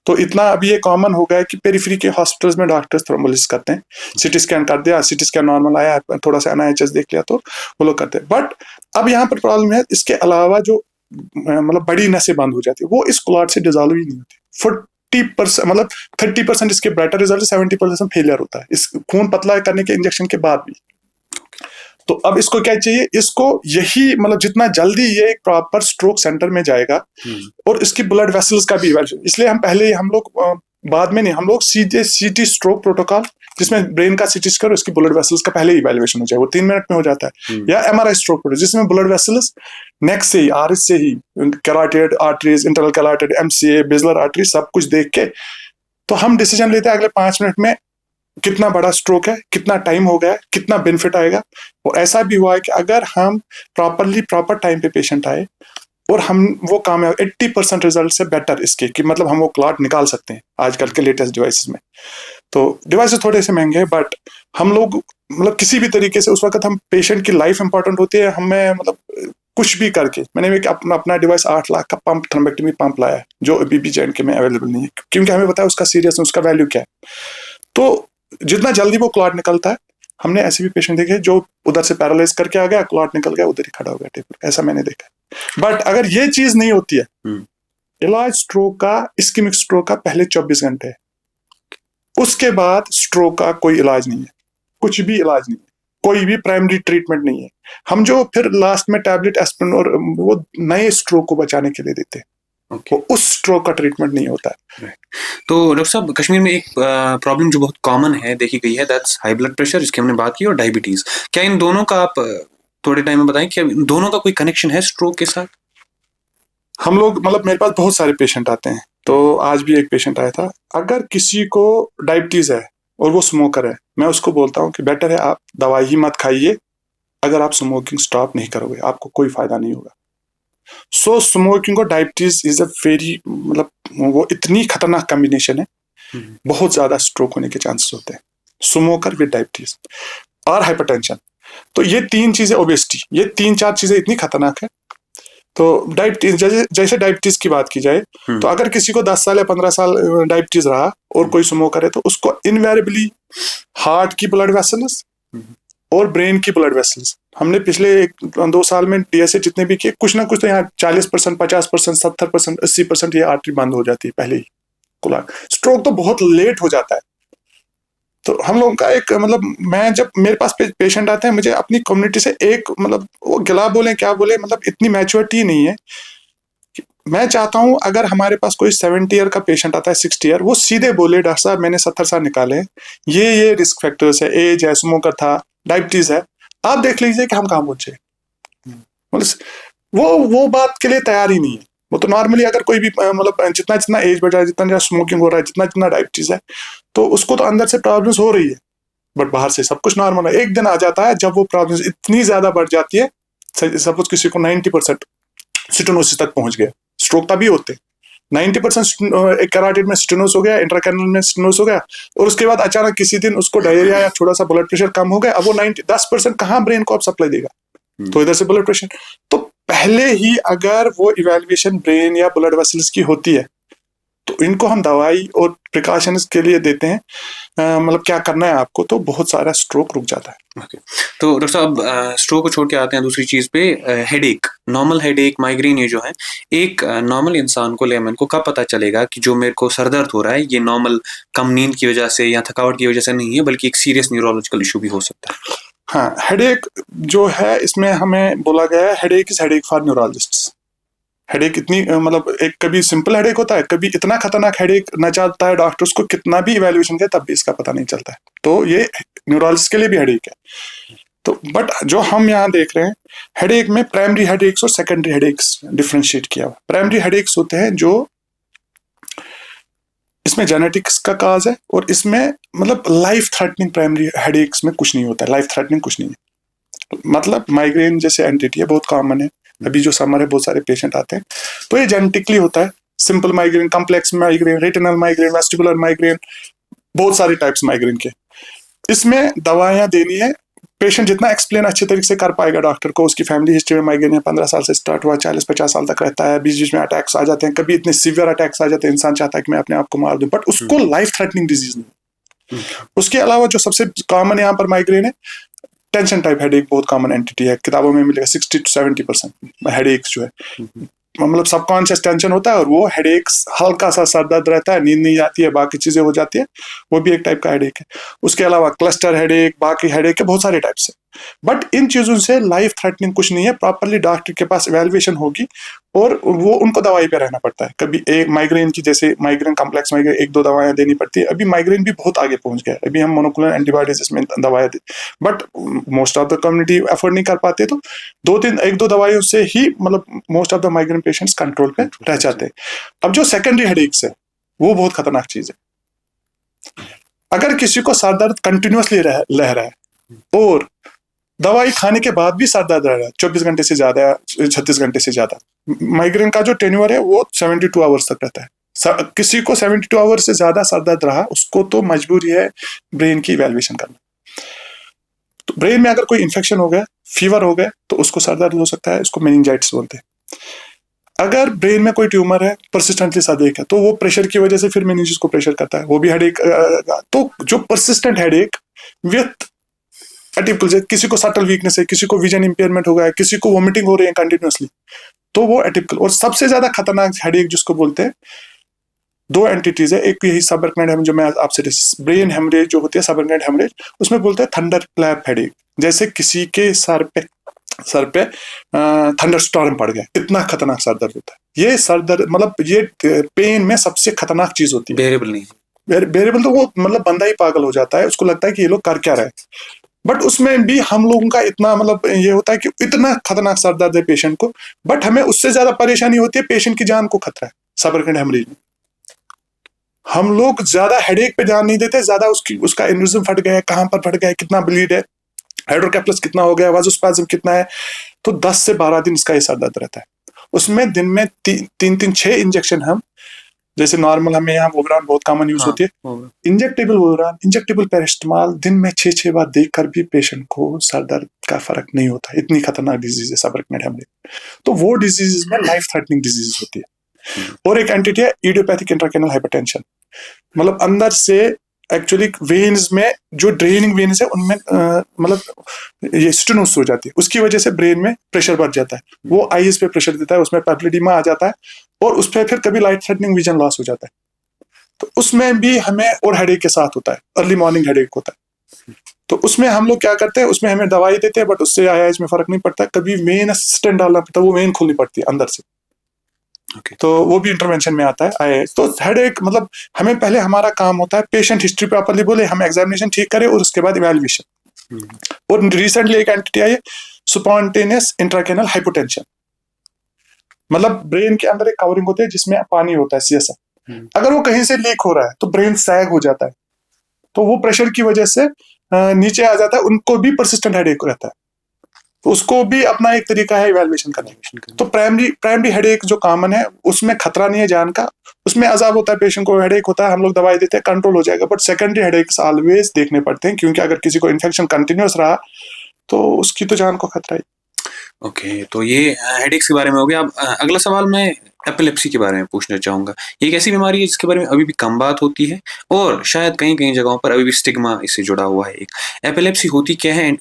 तो इतना अभी ये कॉमन हो गया है कि पेरिफेरी के हॉस्पिटल्स में डॉक्टर्स थ्रोम्बोलिसिस करते हैं। सीटी स्कैन कर दिया, सीटी स्कैन नॉर्मल आया, थोड़ा सा NIHS देख लिया, तो वो लोग करते हैं। बट अब यहाँ पर प्रॉब्लम है, इसके अलावा जो मतलब बड़ी नसें बंद हो जाती है, वो इस क्लॉट से डिजॉल्व ही नहीं होती। 40% मतलब 30% इसके बेटर रिजल्ट, 70% फेलियर होता है इस खून पतला करने के इंजेक्शन के बाद भी। तो अब इसको क्या चाहिए, इसको यही मतलब जितना जल्दी ये एक प्रॉपर स्ट्रोक सेंटर में जाएगा, और इसकी ब्लड वेसल्स का भी इवैल्यूएशन, इसलिए हम पहले हम लोग बाद में नहीं, हम लोग सीधे सीटी स्ट्रोक प्रोटोकॉल, जिसमें ब्रेन का सीटी स्कैन और इसकी ब्लड वेसल्स का पहले इवैल्यूएशन हो जाए, वो 3 मिनट में हो जाता है। या MRI स्ट्रोक प्रोटोकॉल, जिसमें ब्लड वेसल्स नेक से ही, आरिस से ही, carotid arteries, internal carotid, MCA, basilar artery, सब कुछ देख के तो हम डिसीजन लेते हैं अगले 5 मिनट में कितना बड़ा स्ट्रोक है, कितना टाइम हो गया, कितना बेनिफिट आएगा। और ऐसा भी हुआ है कि अगर हम प्रॉपर टाइम पे पेशेंट आए, और हम वो कामयाब 80% रिजल्ट से बेटर इसके कि मतलब हम वो क्लॉट निकाल सकते हैं आजकल के लेटेस्ट डिवाइसेस में। तो डिवाइसेस थोड़े से महंगे हैं, बट हम लोग मतलब किसी भी तरीके से, उस वक्त हम पेशेंट की लाइफ इंपॉर्टेंट होती है, हमें मतलब कुछ भी करके, मैंने एक अपना डिवाइस 8 लाख का पंप, थ्रोम्बेक्टमी पंप लाया है जो BBJ में अवेलेबल नहीं है, क्योंकि हमें पता है उसका सीरियस, उसका वैल्यू क्या है। तो जितना जल्दी वो क्लॉट निकलता है, हमने ऐसे भी पेशेंट देखे जो उधर से पैरालाइज करके आ गया, क्लॉट निकल गया, उधर ही खड़ा हो गया टेबल, ऐसा मैंने देखा है। बट अगर ये चीज नहीं होती है, इलाज स्ट्रोक का, इस्केमिक स्ट्रोक का पहले 24 घंटे है, उसके बाद स्ट्रोक का कोई इलाज नहीं है, कुछ भी इलाज नहीं है, कोई भी प्राइमरी ट्रीटमेंट नहीं है। हम जो फिर लास्ट में टैबलेट एस्पिरिन और वो नए स्ट्रोक को बचाने के लिए देते हैं, वो उस स्ट्रोक का ट्रीटमेंट नहीं होता है। तो डॉक्टर साहब, कश्मीर में एक प्रॉब्लम जो बहुत कॉमन है देखी गई है, दैट्स हाई ब्लड प्रेशर, जिसकी हमने बात की, और डायबिटीज। क्या इन दोनों का आप थोड़े टाइम में बताएं, क्या इन दोनों का कोई कनेक्शन है स्ट्रोक के साथ? हम लोग मतलब मेरे पास बहुत सारे पेशेंट आते हैं, तो आज भी एक पेशेंट आया था। अगर किसी को डायबिटीज है और वो स्मोकर है, मैं उसको बोलता हूँ कि बेटर है आप दवाई ही मत खाइए, अगर आप स्मोकिंग स्टॉप नहीं करोगे आपको कोई फायदा नहीं होगा। सो स्मोकिंग और डायबिटीज इज अ वेरी, मतलब वो इतनी खतरनाक कॉम्बिनेशन है, बहुत ज्यादा स्ट्रोक होने के चांसेस होते हैं, स्मोकर विद डायबिटीज और हाइपरटेंशन। तो ये 3 चीजें, ओबेसिटी, ये 3-4 चीजें इतनी खतरनाक है। तो डायबिटीज, जैसे डायबिटीज की बात की जाए, तो अगर किसी को 10 साल या 15 साल डायबिटीज रहा और कोई स्मोकर है, तो उसको इनवेरिएबली हार्ट की ब्लड वेसल्स और ब्रेन की ब्लड वेसल्स, हमने पिछले 2 साल में DSA जितने भी किए, कुछ ना कुछ तो यहाँ 40%, 50%, 70%, 80% ये आर्टरी बंद हो जाती है पहले ही। स्ट्रोक तो बहुत लेट हो जाता है। तो हम लोगों का एक मतलब, मैं जब मेरे पास पेशेंट आते हैं, मुझे अपनी कम्युनिटी से एक मतलब वो गिला बोले क्या बोले, मतलब इतनी मैच्योरिटी नहीं है। मैं चाहता हूं अगर हमारे पास कोई 70 ईयर का पेशेंट आता है, 60 ईयर, वो सीधे बोले डॉक्टर साहब मैंने 70 साल निकाले, ये रिस्क फैक्टर्स है, एज है, स्मोकर था, डायबिटीज है, आप देख लीजिए कि हम कहाँ पहुंचे। मतलब वो बात के लिए तैयार ही नहीं है। वो तो नॉर्मली अगर कोई भी मतलब जितना जितना एज बढ़ रहा है, जितना स्मोकिंग हो रहा है, जितना जितना डायबिटीज है, तो उसको तो अंदर से प्रॉब्लम्स हो रही है, बट बाहर से सब कुछ नॉर्मल है। एक दिन आ जाता है जब वो प्रॉब्लम्स इतनी ज्यादा बढ़ जाती है, सपोज किसी को 90% स्टेनोसिस तक पहुंच गया, स्ट्रोक तभी होते 90% एक कैरोटिड में स्टेनोस हो गया, इंट्राकैरनल में स्टेनोस हो गया, और उसके बाद अचानक किसी दिन उसको डायरिया या थोड़ा सा ब्लड प्रेशर कम हो गया, अब वो 10% कहाँ ब्रेन को अब सप्लाई देगा, तो इधर से ब्लड प्रेशर। तो पहले ही अगर वो इवेल्युएशन ब्रेन या ब्लड वेसल्स की होती है, तो इनको हम दवाई और प्रिकॉशंस के लिए देते हैं, मतलब क्या करना है आपको, तो बहुत सारा स्ट्रोक रुक जाता है। ओके, तो डॉक्टर साहब स्ट्रोक को छोड़ के आते हैं दूसरी चीज पे, हेडेक, नॉर्मल हेडेक, माइग्रेन, ये जो है, एक नॉर्मल इंसान को, लेमन को कब पता चलेगा कि जो मेरे को सर दर्द हो रहा है ये नॉर्मल कम नींद की वजह से या थकावट की वजह से नहीं है, बल्कि एक सीरियस न्यूरोलॉजिकल इशू भी हो सकता है? हाँ, हेडेक जो है, इसमें हमें बोला गया है headache is headache for neurologists. Headache इतनी मतलब एक कभी सिंपल हेडेक होता है, कभी इतना खतरनाक हेडेक न चाहता है, डॉक्टर्स को कितना भी इवैल्यूएशन किया तब भी इसका पता नहीं चलता है, तो ये न्यूरोलॉजिस्ट के लिए भी हेडेक है। तो बट जो हम यहाँ देख रहे हैं, हेडेक में प्राइमरी हेडेक्स और सेकेंडरी हेडेक्स डिफरेंशिएट किया हुआ। प्राइमरी हेडेक्स होते हैं जो इसमें जेनेटिक्स का काज है, और इसमें मतलब लाइफ थ्रेटनिंग प्राइमरी हेडेक्स में कुछ नहीं होता है, लाइफ थ्रेटनिंग कुछ नहीं है। मतलब माइग्रेन जैसे एंटिटी है, बहुत कॉमन है, अभी जो समर है बहुत सारे पेशेंट आते हैं, तो ये जेनेटिकली होता है। Simple migraine, complex migraine, retinal migraine, vestibular migraine, बहुत सारे टाइप्स माइग्रेन के। इसमें दवाइयां देनी है, पेशेंट जितना एक्सप्लेन अच्छे तरीके से कर पाएगा डॉक्टर को, उसकी फैमिली हिस्ट्री में माइग्रेन है, 15 साल से स्टार्ट हुआ, 40-50 साल तक रहता है, बीच बीच में अटैक्स आ जाते हैं, कभी इतने सीवियर अटैक्स आ जाते हैं इंसान चाहता है कि मैं अपने आप को मार दूं, बट उसको लाइफ थ्रेटनिंग डिजीज नहीं। उसके अलावा जो सबसे कॉमन यहाँ पर माइग्रेन है, टेंशन टाइप हेडेक बहुत कॉमन एंटिटी है, किताबों में मिलेगा 60 to 70% हेडेक्स जो है, मतलब सबकॉन्शियस टेंशन होता है, और वो हेडेक्स, हल्का सा सर दर्द रहता है, नींद नहीं आती है, बाकी चीजें हो जाती है, वो भी एक टाइप का हेडेक है। उसके अलावा क्लस्टर हेडेक, बाकी हेडेक के बहुत सारे टाइप्स है, बट इन चीजों से लाइफ थ्रेटनिंग कुछ नहीं है। प्रॉपरली डॉक्टर के पास इवैल्यूएशन होगी और वो उनको दवाई पे रहना पड़ता है। कभी एक माइग्रेन की, जैसे माइग्रेन कॉम्प्लेक्स माइग्रेन, 1-2 दवाएं देनी पड़ती है। अभी माइग्रेन भी बहुत आगे पहुंच गया है, अभी हम मोनोक्लोनल एंटीबायोटिक्स इसमें दवाएं दे, but most of the community afford नहीं कर पाते, तो 1-2 दवाइयों से ही मतलब most of the migraine patients control पे रह जाते हैं। अब जो सेकेंडरी हेडेक्स है, वो बहुत खतरनाक चीज है। अगर किसी को सर दर्द कंटिन्यूअसली लह रहा है और दवाई खाने के बाद भी सर दर्द रह रहा है 24 घंटे से ज्यादा, 36 घंटे से ज्यादा, माइग्रेन का जो टेन्योर है वो 72 आवर्स तक रहता है। किसी को 72 आवर्स से ज्यादा सर दर्द रहा, उसको तो मजबूरी है ब्रेन की इवैल्यूएशन करना। तो ब्रेन में अगर कोई इन्फेक्शन हो गया, फीवर हो गया, तो उसको सर दर्द हो सकता है, इसको मेनिंजाइटिस बोलते हैं। अगर ब्रेन में कोई ट्यूमर है, परसिस्टेंटली सर है, तो वो प्रेशर की वजह से फिर मेनिंजेस को प्रेशर करता है, वो भी हेडेक। तो जो परसिस्टेंट हेडेक विथ एटिपिकल, किसी को सटल वीकनेस है, किसी को विजन इंपेयरमेंट हो गया है, किसी को वॉमिटिंग हो रही है कंटिन्यूअसली, तो वो एटिपिकल। और सबसे ज्यादा खतरनाक हेडेक जिसको बोलते हैं, दो एंटिटीज है, एक यही सबअर्कनाइड हेमरेज जो मैं आपसे ब्रेन हेमरेज जो होती है सबअर्कनाइड हेमरेज, उसमें बोलते हैं थंडर क्लैप हेडेक। जैसे किसी के सर पे थंडर स्टॉर्म पड़ गया, इतना खतरनाक सर दर्द होता है। ये सर दर्द मतलब ये पेन में सबसे खतरनाक चीज होती है। बेरेबल नहीं, बेरेबल तो वो मतलब बंदा ही पागल हो जाता है, उसको लगता है कि ये लोग कर क्या रहे हैं। बट उसमें भी हम लोगों का इतना मतलब ये होता है कि इतना खतरनाक सर दर्द है पेशेंट को, बट हमें उससे ज्यादा परेशानी होती है पेशेंट की जान को खतरा है सबअर्कनाइड हेमरेज में। हम लोग ज्यादा हेडेक पे ध्यान नहीं देते, ज्यादा उसका एन्यूरिज्म फट गया है, कहां पर फट गया है, कितना ब्लीड है, हाइड्रोकेफलस कितना हो गया, वाजोस्पाज्म कितना है। तो 10 से 12 दिन इसका ये सर दर्द रहता है। उसमें दिन में 6 इंजेक्शन हम, जैसे नॉर्मल हमें यहाँ वोवरान बहुत कॉमन यूज होती है, इंजेक्टेबल वोवरान, इंजेक्टेबल पैरासिटामोल दिन में 6 बार देखकर भी पेशेंट को सर दर्द का फर्क नहीं होता। इतनी खतरनाक डिजीज है सबअर्कनाइड हेमरेज। तो वो डिजीज में लाइफ थ्रेटनिंग डिजीज होती है। और एक एंटिटी है इडियोपैथिक इंट्राक्रैनियल हाइपरटेंशन, मतलब अंदर से एक्चुअली वेन्स में जो ड्रेनिंग वेन्स है उनमें मतलब ये स्टेनोसिस हो जाती है, उसकी वजह से ब्रेन में प्रेशर बढ़ जाता है, वो आईज पे प्रेशर देता है, उसमें पैपिलिडीमा आ जाता है, और उस पर फिर कभी लाइट थ्रेटनिंग विजन लॉस हो जाता है। तो उसमें भी हमें और हेडेक के साथ होता है, अर्ली मॉर्निंग हेडेक होता है। तो उसमें हम लोग क्या करते हैं, उसमें हमें दवाई देते हैं, बट उससे आईज में फर्क नहीं पड़ता, कभी वेन असिस्टेंट डालना पड़ता है, वो वेन खोलनी पड़ती है अंदर से। तो वो भी इंटरवेंशन में आता है आईएएस। तो हेडेक मतलब हमें पहले हमारा काम होता है पेशेंट हिस्ट्री प्रॉपर्ली बोले, हम एग्जामिनेशन ठीक करें, और उसके बाद इवैल्यूएशन। और रिसेंटली एक एंटिटी आई स्पॉन्टेनियस इंट्राक्रैनियल हाइपोटेंशन, मतलब ब्रेन के अंदर एक कवरिंग होती है जिसमें पानी होता है सीएसएफ, अगर वो कहीं से लीक हो रहा है तो ब्रेन सैग हो जाता है, तो वो प्रेशर की वजह से नीचे आ जाता है, उनको भी परसिस्टेंट हेडेक रहता है। तो उसको भी अपना एक तरीका है इवैल्यूएशन करने का। तो प्राइमरी हेडेक जो कॉमन है उसमें खतरा नहीं है जान का, उसमें अजाब होता है, पेशेंट को हेडेक होता है, हम लोग दवाई देते हैं, कंट्रोल हो जाएगा। बट सेकेंडरी हेडेक्स ऑलवेज देखने पड़ते हैं, क्योंकि अगर किसी को इन्फेक्शन कंटिन्यूअस रहा तो उसकी तो जान को खतरा है। ओके, तो ये हेडेक्स के बारे में हो गया। अब अगला सवाल मैं एपिलेप्सी के बारे में पूछना चाहूंगा। ये एक ऐसी बीमारी है जिसके बारे में अभी भी कम बात होती है, और शायद कई कई जगहों पर अभी भी स्टिग्मा इससे जुड़ा हुआ है। एक एपिलेप्सी होती क्या है, and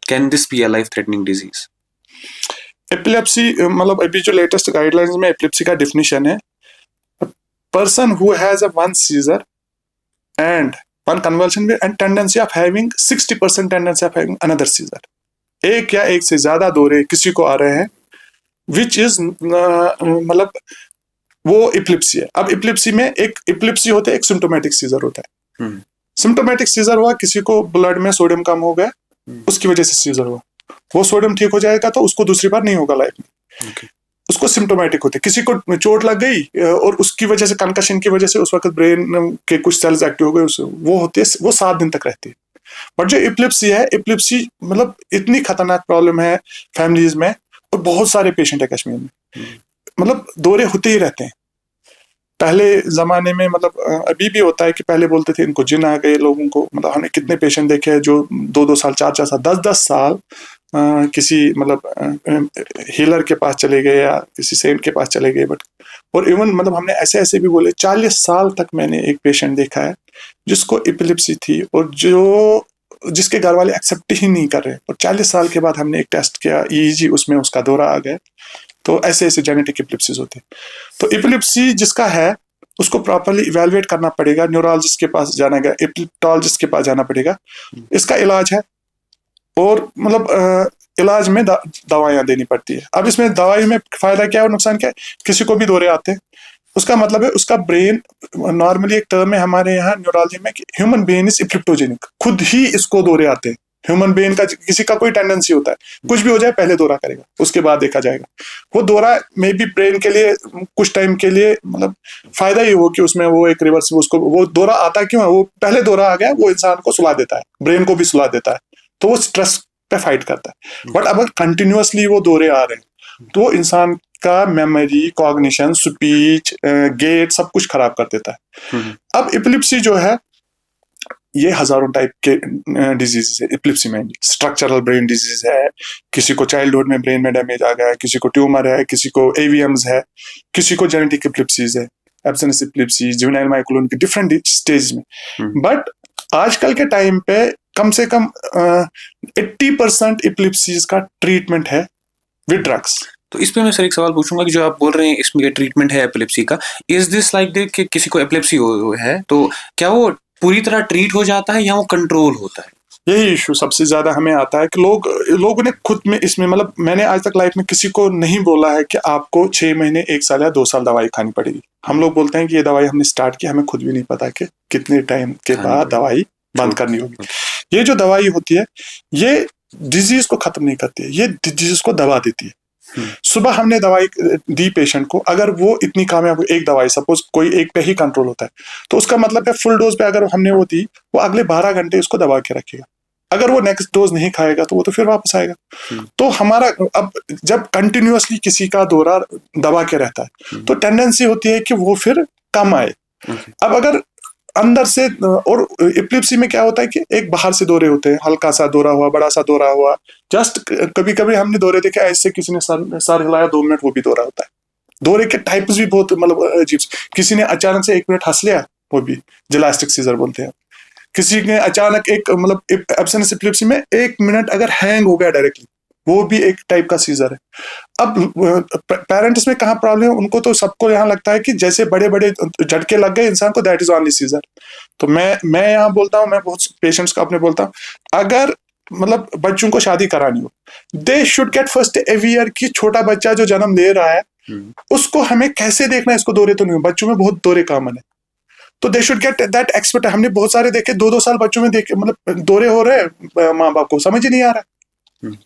can this be a life threatening disease? Epilepsy मतलब अभी जो लेटेस्ट गाइडलाइंस में एपिलेप्सी का डेफिनेशन है, person who has a one seizure and one convulsion and tendency of having 60% tendency of having another seizure, एक या एक से ज्यादा दौरे किसी को आ रहे हैं, विच इज मतलब वो एपिलेप्सी है। अब एपिलेप्सी में एक एपिलेप्सी होता है, एक सिम्टोमेटिक सीजर होता है। सिम्टोमेटिक सीजर हुआ, किसी को ब्लड में सोडियम कम हो गया, उसकी वजह से सीजर हुआ, वो सोडियम ठीक हो जाएगा तो उसको दूसरी बार नहीं होगा लाइफ में। उसको सिम्टोमेटिक होते हैं। किसी को चोट लग गई और उसकी वजह से, कंकशन की वजह से उस वक्त ब्रेन के कुछ सेल्स एक्टिव हो गए, वो होते है, वो 7 दिन तक रहती है। बट जो एपिलेप्सी है, एपिलेप्सी मतलब इतनी खतरनाक प्रॉब्लम है फैमिलीज में, और बहुत सारे पेशेंट है कश्मीर में, मतलब दौरे होते ही रहते हैं। पहले जमाने में मतलब अभी भी होता है कि पहले बोलते थे इनको जिन आ गए लोगों को, मतलब हमने कितने पेशेंट देखे हैं जो 2-2 साल 4-4 साल 10-10 साल किसी मतलब हीलर के पास चले गए या किसी सेंट के पास चले गए। बट और इवन मतलब हमने ऐसे भी बोले 40 साल तक मैंने एक पेशेंट देखा है जिसको एपिलेप्सी थी, और जिसके घर वाले एक्सेप्ट ही नहीं कर रहे, और 40 साल के बाद हमने एक टेस्ट किया EEG, उसमें उसका दौरा आ गया। तो ऐसे जेनेटिक एपिलेप्सीज होते हैं। तो एपिलेप्सी जिसका है उसको प्रॉपर्ली इवैल्यूएट करना पड़ेगा, न्यूरोलॉजिस्ट के पास जाना पड़ेगा, एपिलेप्टोलॉजिस्ट के पास जाना पड़ेगा। इसका इलाज है, और मतलब इलाज में दवाइयाँ देनी पड़ती है। अब इसमें दवाई में फायदा क्या है और नुकसान क्या है? किसी को भी दौरे आते हैं, उसका मतलब है उसका ब्रेन, नॉर्मली एक टर्म है हमारे यहाँ न्यूरोलॉजी में कि ह्यूमन ब्रेन इज इपिप्टोजेनिक, खुद ही इसको दौरे आते हैं। ह्यूमन ब्रेन का किसी का कोई टेंडेंसी होता है, कुछ भी हो जाए पहले दौरा करेगा, उसके बाद देखा जाएगा। वो दौरा मे बी ब्रेन के लिए कुछ टाइम के लिए मतलब फायदा ही हो कि उसमें वो एक रिवर्स, उसको वो दौरा आता क्यों है, वो पहले दौरा आ गया, वो इंसान को सुला देता है, ब्रेन को भी सुला देता है, तो वो स्ट्रेस पे फाइट करता है। बट अगर कंटिन्यूअसली वो दौरे आ रहे हैं तो इंसान का मेमोरी, कॉग्निशन, स्पीच, गेट सब कुछ खराब कर देता है। अब एपिलेप्सी जो है ये हजारों टाइप के डिजीज है। एपिलेप्सी में स्ट्रक्चरल ब्रेन डिजीज है, किसी को चाइल्डहुड में ब्रेन में डैमेज आ गया है, किसी को ट्यूमर है, किसी को एवीएम्स है, किसी को जेनेटिक एपिलेप्सीज है, एब्सेंस एपिलेप्सी, जुवेनाइल माइक्रोलोन के डिफरेंट स्टेज में। बट आजकल के टाइम पे कम से कम 80% एपिलेप्सीज का ट्रीटमेंट है विद ड्रग्स। तो इस पे मैं सर एक सवाल पूछूंगा कि जो आप बोल रहे हैं इसमें ट्रीटमेंट है एपिलेप्सी का, इज दिस लाइक दैट कि किसी को एपिलेप्सी है तो क्या वो पूरी तरह ट्रीट हो जाता है या वो कंट्रोल होता है? यही इशू सबसे ज्यादा हमें आता है कि लोगों ने खुद में इसमें, मतलब मैंने आज तक लाइफ में किसी को नहीं बोला है कि आपको 6 महीने, 1 साल या 2 साल दवाई खानी पड़ेगी। हम लोग बोलते हैं कि ये दवाई हमने स्टार्ट की, हमें खुद भी नहीं पता कि कितने टाइम के बाद दवाई बंद करनी होगी। ये जो दवाई होती है ये डिजीज को खत्म नहीं करती है, ये डिजीज को दबा देती है। सुबह हमने दवाई दी पेशेंट को, अगर वो इतनी कामयाब, एक दवाई सपोज कोई एक पे ही कंट्रोल होता है तो उसका मतलब है फुल डोज पे अगर हमने वो दी, वो अगले 12 घंटे उसको दबा के रखेगा। अगर वो नेक्स्ट डोज नहीं खाएगा तो वो तो फिर वापस आएगा। तो हमारा अब जब कंटिन्यूअसली किसी का दौरा दबा के रहता है तो टेंडेंसी होती है कि वो फिर कम आए। अब अगर अंदर से, और एपिलेप्सी में क्या होता है कि एक बाहर से दौरे होते हैं, हल्का सा दौरा हुआ, बड़ा सा दौरा हुआ, जस्ट कभी कभी हमने दौरे देखे ऐसे किसी ने सर हिलाया 2 मिनट, वो भी दौरा होता है। दौरे के टाइप्स भी बहुत मतलब अजीब, किसी ने अचानक से 1 मिनट हंस लिया, वो भी जिलास्टिक सीजर बोलते हैं। किसी ने अचानक एक मतलब एब्सेंस एपिलेप्सी में 1 मिनट अगर हैंग हो गया डायरेक्टली, वो भी एक टाइप का सीजर है। अब पेरेंट्स में कहाँ प्रॉब्लम है, उनको तो सबको यहाँ लगता है कि जैसे बड़े बड़े झटके लग गए इंसान को, दैट इज ओनली सीजर। तो मैं यहाँ बोलता हूँ, मैं बहुत पेशेंट्स को अपने बोलता हूँ, अगर मतलब बच्चों को शादी करानी हो, they should get first aware कि छोटा बच्चा जो जन्म ले रहा है उसको हमें कैसे देखना है, इसको दौरे तो नहीं हो, बच्चों में बहुत दौरे कॉमन है, तो they should get that expert. हमने बहुत सारे देखे 2-2 साल बच्चों में देखे, मतलब दौरे हो रहे हैं, माँ बाप को समझ ही नहीं आ रहा।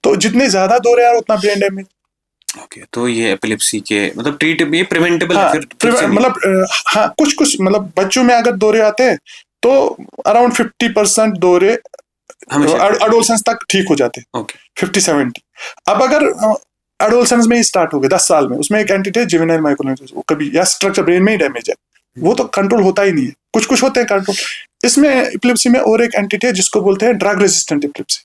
तो जितने ज्यादा दौरे आ रहे उतना ब्रेन डैमेज। ओके, तो ये एपिलेप्सी के मतलब ट्रीट, ये प्रिवेंटेबल हाँ, है फिर मतलब हाँ, कुछ मतलब बच्चों में अगर दौरे आते हैं तो अराउंड 50% दौरे एडोलसेंस तक ठीक हो जाते हैं। 50-70। अब अगर एडोलसेंस में ही स्टार्ट हो गए 10 साल में, उसमें एक एंटिटी है जुवेनाइल माइक्रोलोन, वो कभी या स्ट्रक्चर ब्रेन में ही डैमेज है, वो तो कंट्रोल होता ही नहीं है। कुछ होते हैं कंट्रोल। इसमें एपिलेप्सी में और एक एंटिटी है जिसको बोलते हैं ड्रग रेजिस्टेंट एपिलेप्सी।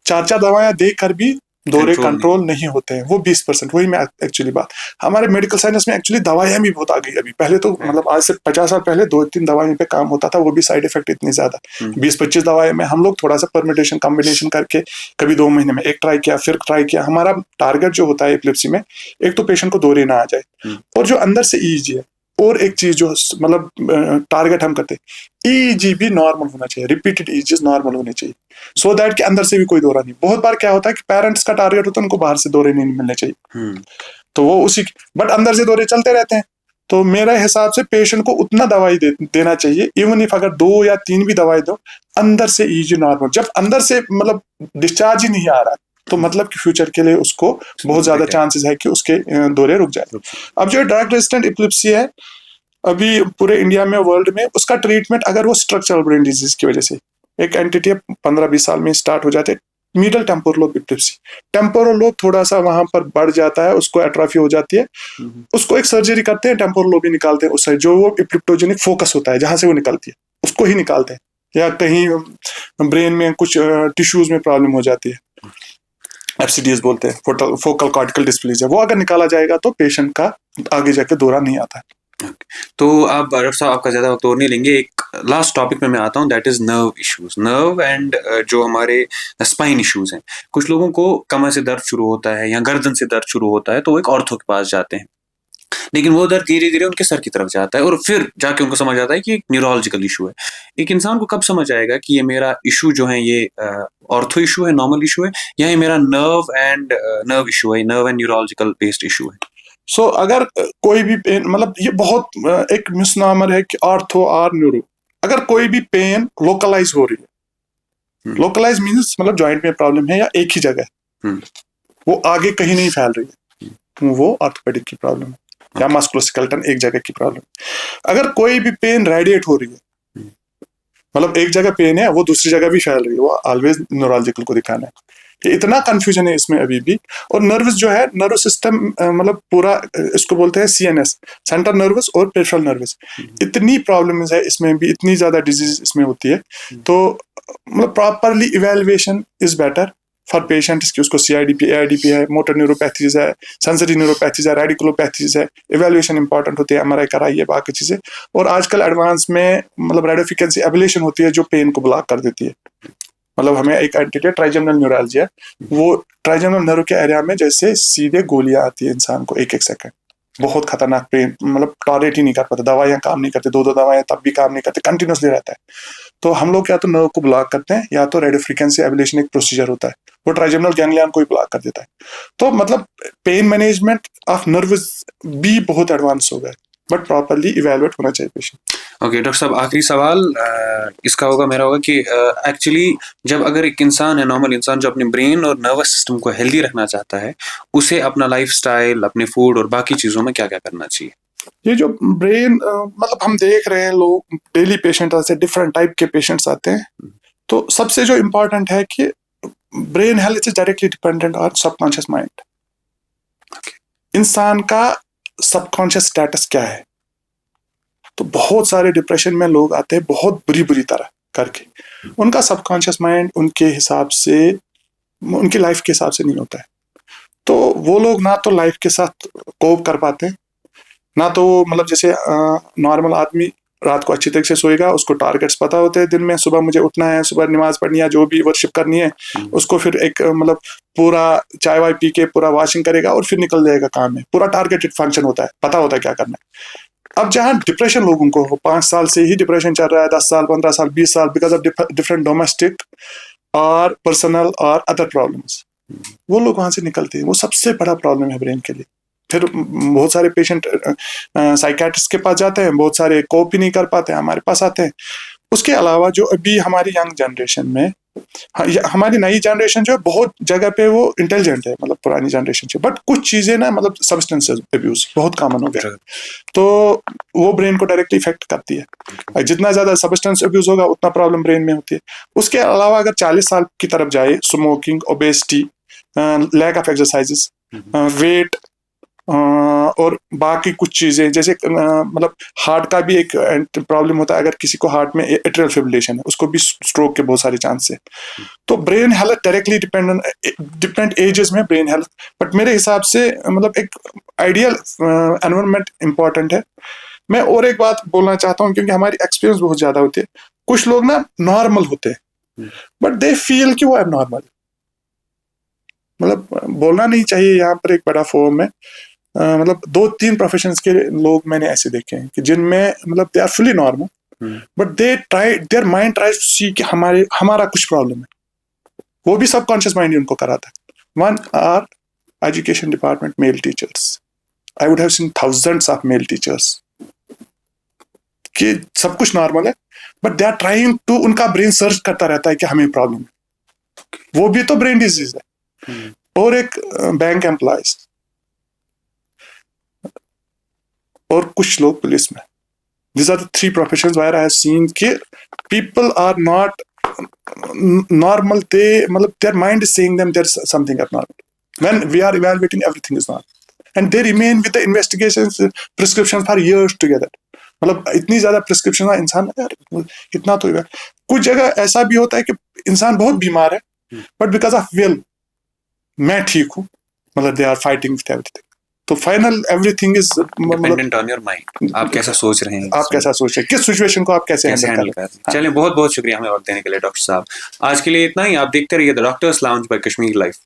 4 दवाएं देकर भी दौरे कंट्रोल नहीं होते हैं, वो 20%। वही मैं एक्चुअली बात, हमारे मेडिकल साइंस में एक्चुअली दवाइयां भी बहुत आ गई अभी। पहले तो मतलब आज से 50 साल पहले 2-3 दवाइयों पे काम होता था, वो भी साइड इफेक्ट इतनी ज्यादा। 20-25 दवाएं में हम लोग थोड़ा सा परमिटेशन कॉम्बिनेशन करके कभी 2 महीने में एक ट्राई किया, फिर ट्राई किया। हमारा टारगेट जो होता है एपिलेप्सी में, एक तो पेशेंट को दौरे ना आ जाए, और जो अंदर से ईजी है, और एक चीज जो मतलब टारगेट हम करते हैं, ईजी भी नॉर्मल होना चाहिए, रिपीटेड ईजीज नॉर्मल होने चाहिए, सो दैट कि अंदर से भी कोई दौरा नहीं। बहुत बार क्या होता है कि पेरेंट्स का टारगेट होता है उनको बाहर से दौरे नहीं मिलने चाहिए, तो वो उसी, बट अंदर से दौरे चलते रहते हैं। तो मेरे हिसाब से पेशेंट को उतना दवाई देना चाहिए, इवन इफ अगर 2 या 3 भी दवाई दो, अंदर से ईजी नॉर्मल। जब अंदर से मतलब डिस्चार्ज ही नहीं आ रहा तो मतलब कि फ्यूचर के लिए उसको बहुत ज्यादा चांसेस है कि उसके दौरे रुक जाए। अब जो ड्रग रेजिस्टेंट एपिलेप्सी है अभी पूरे इंडिया में, वर्ल्ड में, उसका ट्रीटमेंट अगर वो स्ट्रक्चरल ब्रेन डिजीज की वजह से एक एंटिटी 15-20 साल में स्टार्ट हो जाते, middle temporal lobe epilepsy. Temporal lobe थोड़ा सा वहां पर बढ़ जाता है, उसको एट्रोफी हो जाती है, उसको एक सर्जरी करते हैं, टेम्पोरल लोब ही निकालते हैं, उस साइड जो वो एपिलेप्टोजेनिक फोकस होता है जहां से वो निकलती है उसको ही निकालते हैं, या कहीं ब्रेन में कुछ टिश्यूज में प्रॉब्लम हो जाती है, एफसीडीएस बोलते हैं, फोकल कॉर्टिकल डिस्प्लेसिया, वो अगर निकाला जाएगा तो पेशेंट का आगे जाके दौरा नहीं आता है। तो आप डॉक्टर साहब आपका ज्यादा वक्त और नहीं लेंगे, एक लास्ट टॉपिक में मैं आता हूँ, that is nerve issues, nerve and जो हमारे स्पाइन इश्यूज हैं। कुछ लोगों को कमर से दर्द शुरू होता है या गर्दन से दर्द शुरू होता है तो वो एक ऑर्थो के पास जाते हैं, लेकिन वो दर्द धीरे धीरे उनके सर की तरफ जाता है और फिर जाके उनको समझ आता है कि एक न्यूरोलॉजिकल इशू है। एक इंसान को कब समझ आएगा कि ये मेरा इशू जो है ये ऑर्थो इशू है, नॉर्मल इशू है, या ये मेरा नर्व इशू है, nerve and neurological based issue है? सो अगर कोई भी पेन, मतलब ये बहुत एक मिसनामर है कि ऑर्थो और न्यूरो, अगर कोई भी पेन लोकलाइज हो रही है, लोकलाइज मींस मतलब जॉइंट में प्रॉब्लम है या एक ही जगह, वो आगे कहीं नहीं फैल रही है, वो ऑर्थोपेडिक की प्रॉब्लम है, या मस्कुलोस्केलेटल एक जगह की प्रॉब्लम। अगर कोई भी पेन रेडिएट हो रही है, मतलब एक जगह पेन है वो दूसरी जगह भी फैल रही है, वो ऑलवेज न्यूरोलॉजिकल को दिखाना है। कि इतना कंफ्यूजन है इसमें अभी भी। और नर्वस जो है, नर्वस सिस्टम मतलब पूरा इसको बोलते हैं CNS, सेंट्रल नर्वस और पेरिफेरल नर्वस, इतनी प्रॉब्लम्स है इसमें भी, इतनी ज्यादा डिजीज इसमें होती है। तो मतलब properly evaluation is better for patients कि उसको CIDP, AIDP है, मोटर न्यूरोपैथीज है, सेंसरी न्यूरोपैथीज है, रेडिकुलोपैथीज है, इवेल्युएशन इंपॉर्टेंट होती है, MRI कराइए, बाकी चीजें। और आजकल एडवांस में मतलब रेडियो फ्रीक्वेंसी एब्लेशन होती है जो पेन को ब्लॉक कर देती है। मतलब हमें एक एंटिटी है ट्राइजेमिनल न्यूरैल्जिया, वो ट्राइजेमिनल नर्व के एरिया में जैसे सीधे गोलियां आती है इंसान को एक सेकंड, बहुत खतरनाक पेन, मतलब टॉलरेट ही नहीं कर पाते, दवाइयां काम नहीं करती, 2 दवाइयां तब भी काम नहीं करती, कंटिन्यूसली रहता है। तो हम लोग या तो नर्व को ब्लॉक करते हैं या तो रेडियो फ्रीक्वेंसी एब्लेशन एक प्रोसीजर होता है, वो ट्राइजेमिनल गैंग्लियन को ही ब्लॉक कर देता है। तो मतलब पेन मैनेजमेंट ऑफ नर्व्स भी बहुत एडवांस हो गया, बट प्रॉपरली इवेलुएट होना चाहिए पेशेंट। ओके डॉक्टर साहब, आखिरी सवाल इसका होगा, मेरा होगा कि एक्चुअली जब अगर एक इंसान है, नॉर्मल इंसान जो अपने ब्रेन और नर्वस सिस्टम को हेल्दी रखना चाहता है, उसे अपना लाइफस्टाइल, अपने फूड और बाकी चीज़ों में क्या क्या करना चाहिए? ये जो ब्रेन मतलब हम देख रहे हैं, लोग डेली पेशेंट आते हैं, डिफरेंट टाइप के पेशेंट्स आते हैं, तो सबसे जो इम्पोर्टेंट है कि brain health is directly dependent on subconscious mind. इंसान का सबकॉन्शियस स्टेटस क्या है? तो बहुत सारे डिप्रेशन में लोग आते हैं बहुत बुरी बुरी तरह करके, उनका सबकॉन्शियस माइंड उनके हिसाब से, उनकी लाइफ के हिसाब से नहीं होता है। तो वो लोग ना तो लाइफ के साथ कोप कर पाते हैं, ना तो मतलब जैसे नॉर्मल आदमी रात को अच्छी तरीके से सोएगा, उसको टारगेट्स पता होते हैं दिन में, सुबह मुझे उठना है, सुबह नमाज पढ़नी है, जो भी वर्शिप करनी है, उसको फिर एक मतलब पूरा चाय वाय पी के पूरा वॉशिंग करेगा और फिर निकल जाएगा काम में, पूरा टारगेटेड फंक्शन होता है, पता होता है क्या करना है। अब जहाँ डिप्रेशन लोगों को 5 साल से ही डिप्रेशन चल रहा है, 10 साल, 15 साल, 20 साल, बिकॉज ऑफ डिफरेंट डोमेस्टिक और पर्सनल और अदर प्रॉब्लम्स, वो लोग वहां से निकलते हैं। वो सबसे बड़ा प्रॉब्लम है ब्रेन के लिए। फिर बहुत सारे पेशेंट साइकियाट्रिस्ट के पास जाते हैं, बहुत सारे कोप ही नहीं कर पाते हैं, हमारे पास आते हैं। उसके अलावा जो अभी हमारी यंग जनरेशन में, हमारी नई जनरेशन जो है बहुत जगह पे वो इंटेलिजेंट है, मतलब पुरानी जनरेशन से, बट कुछ चीजें ना मतलब सब्सटेंस अब्यूज बहुत कॉमन हो गया, तो वो ब्रेन को डायरेक्टली इफेक्ट करती है। जितना ज्यादा सब्सटेंस अब्यूज होगा उतना प्रॉब्लम ब्रेन में होती है। उसके अलावा अगर 40 साल की तरफ जाए, smoking, obesity, lack of exercises, weight और बाकी कुछ चीजें, जैसे मतलब हार्ट का भी एक प्रॉब्लम होता है, अगर किसी को हार्ट में एट्रियल फिब्रिलेशन है, उसको भी स्ट्रोक के बहुत सारे चांस है। तो brain health directly depend ages में ब्रेन हेल्थ, बट मेरे हिसाब से मतलब एक आइडियल एनवायरनमेंट इंपॉर्टेंट है। मैं और एक बात बोलना चाहता हूँ, क्योंकि हमारी एक्सपीरियंस बहुत ज्यादा होती है, कुछ लोग ना नॉर्मल होते हैं बट दे फील कि वो एब नॉर्मल, मतलब बोलना नहीं चाहिए यहाँ पर एक बड़ा फॉर्म है, मतलब 2-3 प्रोफेशंस के लोग मैंने ऐसे देखे हैं कि जिनमें मतलब they are fully normal but they try, their mind tries to see कि हमारा कुछ प्रॉब्लम है, वो भी सबकॉन्शियस माइंड ही उनको कराता है। One are education department male teachers, I would have seen thousands of male teachers कि सब कुछ नॉर्मल है but they are trying to, उनका ब्रेन सर्च करता रहता है कि हमें प्रॉब्लम है, वो भी तो ब्रेन डिजीज है। और एक बैंक एम्प्लॉयज और कुछ लोग पुलिस में, these are the 3 professions where I have seen कि people are not normal, they मतलब their mind is saying them there's something abnormal when we are evaluating everything is normal and they remain with the investigations prescriptions for years together। मतलब इतनी ज्यादा prescription है, इंसान यार इतना तो कुछ जगह ऐसा भी होता है कि इंसान बहुत बीमार है बट बिकॉज ऑफ विल मैं ठीक हूँ, मतलब they are fighting with everything. तो final everything is dependent on your mind, आप कैसा सोच रहे हैं, आप कैसा सोच रहे हैं, किस सिचुएशन को आप कैसे हैंडल कर रहे हैं। चलिए, बहुत बहुत शुक्रिया हमें वक्त देने के लिए डॉक्टर साहब। आज के लिए इतना ही। आप देखते रहिए the doctors lounge by Kashmir life.